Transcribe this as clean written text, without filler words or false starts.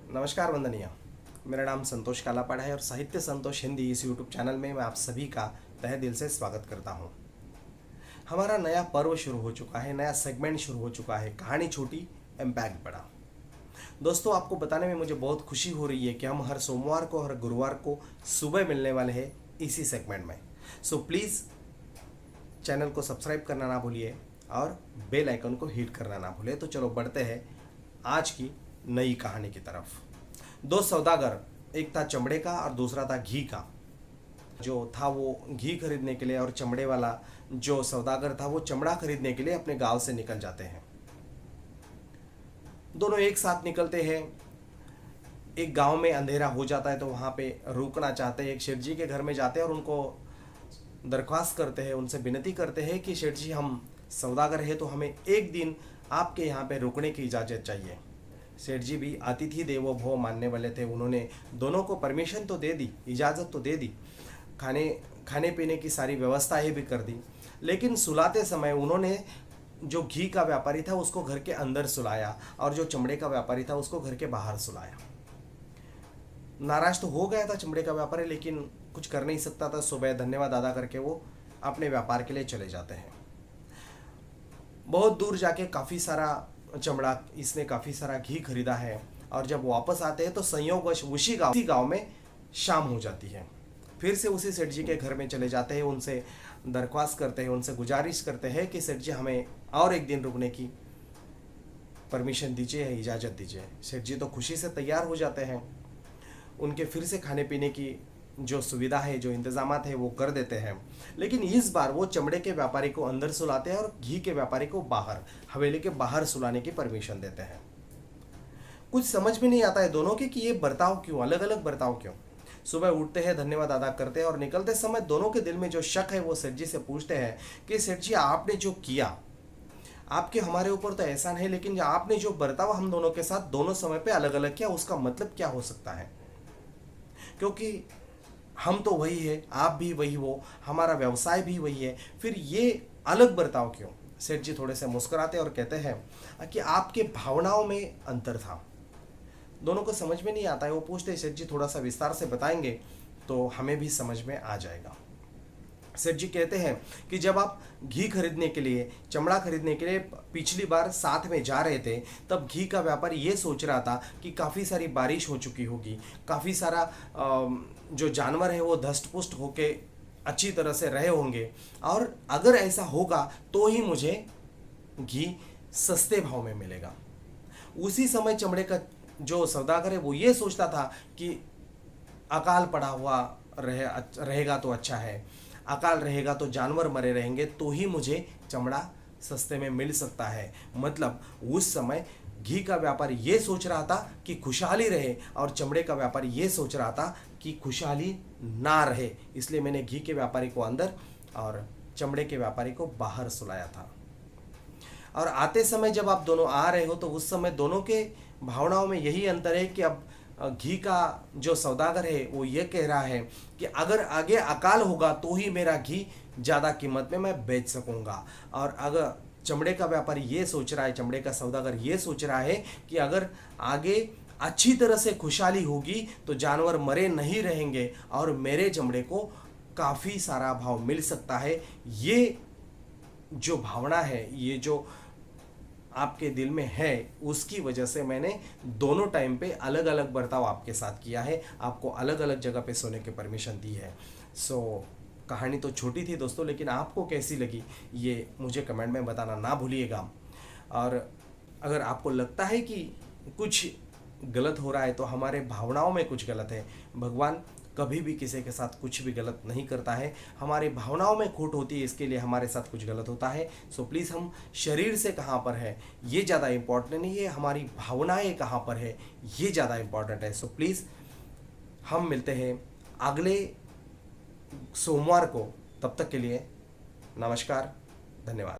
नमस्कार वंदनिया। मेरा नाम संतोष कालापाड़ा है और साहित्य संतोष हिंदी इस यूट्यूब चैनल में मैं आप सभी का तहे दिल से स्वागत करता हूं। हमारा नया पर्व शुरू हो चुका है, नया सेगमेंट शुरू हो चुका है, कहानी छोटी इम्पैक्ट बड़ा। दोस्तों, आपको बताने में मुझे बहुत खुशी हो रही है कि हम हर सोमवार को, हर गुरुवार को सुबह मिलने वाले हैं इसी सेगमेंट में। सो प्लीज़ चैनल को सब्सक्राइब करना ना भूलिए और बेल आइकन को हिट करना ना भूलिए। तो चलो बढ़ते हैं आज की नई कहानी की तरफ। दो सौदागर, एक था चमड़े का और दूसरा था घी का। जो था वो घी खरीदने के लिए और चमड़े वाला जो सौदागर था वो चमड़ा खरीदने के लिए अपने गांव से निकल जाते हैं। दोनों एक साथ निकलते हैं। एक गांव में अंधेरा हो जाता है तो वहां पे रुकना चाहते हैं। एक शेठ जी के घर में जाते हैं और उनको दरख्वास्त करते हैं, उनसे विनती करते हैं कि शेठ जी, हम सौदागर है तो हमें एक दिन आपके यहाँ पे रुकने की इजाज़त चाहिए। सेठ जी भी अतिथि देवो भव मानने वाले थे। उन्होंने दोनों को परमिशन तो दे दी, इजाज़त तो दे दी, खाने पीने की सारी व्यवस्थाएं भी कर दी। लेकिन सुलाते समय उन्होंने जो घी का व्यापारी था उसको घर के अंदर सुलाया और जो चमड़े का व्यापारी था उसको घर के बाहर सुलाया। नाराज तो हो गया था चमड़े का व्यापारी, लेकिन कुछ कर नहीं सकता था। सुबह धन्यवाद अदा करके वो अपने व्यापार के लिए चले जाते हैं। बहुत दूर जाके काफ़ी सारा चमड़ा, इसने काफ़ी सारा घी खरीदा है और जब वापस आते हैं तो संयोगवश उसी गांव में शाम हो जाती है। फिर से उसी सेठ जी के घर में चले जाते हैं, उनसे दरख्वास्त करते हैं, उनसे गुजारिश करते हैं कि सेठ जी, हमें और एक दिन रुकने की परमिशन दीजिए, इजाज़त दीजिए। सेठ जी तो खुशी से तैयार हो जाते हैं। उनके फिर से खाने पीने की जो सुविधा है, जो इंतजामात है वो कर देते हैं। लेकिन इस बार वो चमड़े के व्यापारी को अंदर सुलाते हैं और घी के व्यापारी को बाहर, हवेली के बाहर सुलाने की परमिशन देते हैं। कुछ समझ में नहीं आता है दोनों के कि ये बर्ताव क्यों, अलग अलग बर्ताव क्यों। सुबह उठते हैं, धन्यवाद अदा करते हैं और निकलते समय दोनों के दिल में जो शक है वो सेठ जी से पूछते हैं कि सेठ जी, आपने जो किया, आपके हमारे ऊपर तो एहसान है, लेकिन आपने जो बर्ताव हम दोनों के साथ दोनों समय पे अलग अलग किया, उसका मतलब क्या हो सकता है? क्योंकि हम तो वही है, आप भी वही हो, हमारा व्यवसाय भी वही है, फिर ये अलग बर्ताव क्यों? सेठ जी थोड़े से मुस्कुराते और कहते हैं कि आपके भावनाओं में अंतर था। दोनों को समझ में नहीं आता है। वो पूछते हैं, सेठ जी थोड़ा सा विस्तार से बताएंगे तो हमें भी समझ में आ जाएगा। सेठ जी कहते हैं कि जब आप घी खरीदने के लिए, चमड़ा खरीदने के लिए पिछली बार साथ में जा रहे थे, तब घी का व्यापारी ये सोच रहा था कि काफ़ी सारी बारिश हो चुकी होगी, काफ़ी सारा जो जानवर है वो धष्ट पुष्ट होके अच्छी तरह से रहे होंगे और अगर ऐसा होगा तो ही मुझे घी सस्ते भाव में मिलेगा। उसी समय चमड़े का जो सौदागर है वो ये सोचता था कि अकाल पड़ा हुआ रहेगा तो अच्छा है, अकाल रहेगा तो जानवर मरे रहेंगे तो ही मुझे चमड़ा सस्ते में मिल सकता है। मतलब उस समय घी का व्यापारी ये सोच रहा था कि खुशहाली रहे और चमड़े का व्यापारी ये सोच रहा था कि खुशहाली ना रहे। इसलिए मैंने घी के व्यापारी को अंदर और चमड़े के व्यापारी को बाहर सुलाया था। और आते समय जब आप दोनों आ रहे हो तो उस समय दोनों के भावनाओं में यही अंतर है कि अब घी का जो सौदागर है वो ये कह रहा है कि अगर आगे अकाल होगा तो ही मेरा घी ज़्यादा कीमत में मैं बेच सकूंगा, और अगर चमड़े का व्यापारी ये सोच रहा है, चमड़े का सौदागर ये सोच रहा है कि अगर आगे अच्छी तरह से खुशहाली होगी तो जानवर मरे नहीं रहेंगे और मेरे चमड़े को काफ़ी सारा भाव मिल सकता है। ये जो भावना है, ये जो आपके दिल में है, उसकी वजह से मैंने दोनों टाइम पे अलग अलग बर्ताव आपके साथ किया है, आपको अलग अलग जगह पे सोने की परमिशन दी है। सो कहानी तो छोटी थी दोस्तों, लेकिन आपको कैसी लगी ये मुझे कमेंट में बताना ना भूलिएगा। और अगर आपको लगता है कि कुछ गलत हो रहा है तो हमारे भावनाओं में कुछ गलत है। भगवान कभी भी किसी के साथ कुछ भी गलत नहीं करता है, हमारी भावनाओं में खोट होती है, इसके लिए हमारे साथ कुछ गलत होता है। सो प्लीज़, हम शरीर से कहाँ पर है ये ज़्यादा इम्पॉर्टेंट नहीं है, हमारी भावनाएं कहाँ पर है ये ज़्यादा इम्पॉर्टेंट है। सो प्लीज़, हम मिलते हैं अगले सोमवार को। तब तक के लिए नमस्कार, धन्यवाद।